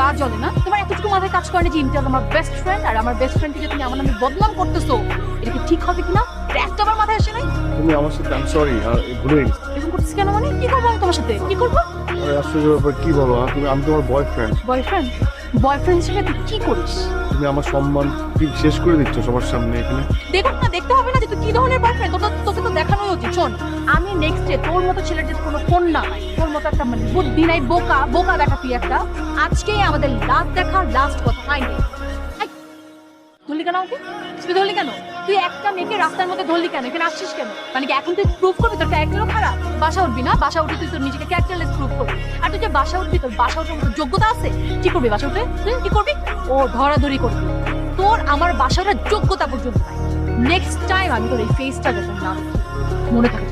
গা জ্বলে না? তোমার এতটুকু মাথায় কাজ করে না যে ইমতিয়াজ আমার বেস্ট ফ্রেন্ড, আর আমার বেস্ট ফ্রেন্ডকে তুমি আমার নামে বদনাম করতেছো, এটা কি ঠিক হবে কিনা? এটা একটা আমার মাথায় আসে নাই। তুমি আমার সাথে আই এম সরি ভুলে গেছি। এরকম করতেছি কেন? মানে কি করবো আমি তোমার সাথে? কি করবো? আরে আশ্চর্য ব্যাপার, কি বলো? আমি তোমার বয়ফ্রেন্ড। বয়ফ্রেন্ড? বয়ফ্রেন্ড হিসেবে তুই কি করিস? তুমি আমার সম্মান কি শেষ করে দিচ্ছ সবার সামনে এখানে? দেখুন না, দেখতে হবে না যে তুই কি ধরনের বয়ফ্রেন্ড, তোকে তো দেখানোই উচিত। শোন, আমি নেক্সট ডে তোর মতো ছেলের যে কোনো ফোন না হয়, তোর মতো একটা মানে বুদ্ধি নাই, বোকা বোকা দেখা তুই একটা, আজকেই আমাদের লাস্ট দেখা, লাস্ট কথা, ফাইনাল। ধরলি কেন আমাকে? তুই ধরলি কেন? তুই একটা মেয়েকে রাস্তার মধ্যে ধরলি কেন? এখানে আসছিস কেন? মানে কি এখন তুই প্রুভ করবি তোর ক্যারেক্টারও খারাপ? বাসা উঠবি না? বাসা উঠে তুই তোর নিজেকে ক্যারেক্টারলেস প্রুভ করবি। আর তুই যে বাসা উঠবি, তোর বাসা উঠার মতো যোগ্যতা আছে? কি করবি বাসা উঠে? কি করবি? ও ধরাধরি করবি। তোর আমার বাসা ওঠার যোগ্যতা পর্যন্ত নাই। নেক্সট টাইম আমি তোর এই ফেসটা যখন না দেখি, মনে থাকে।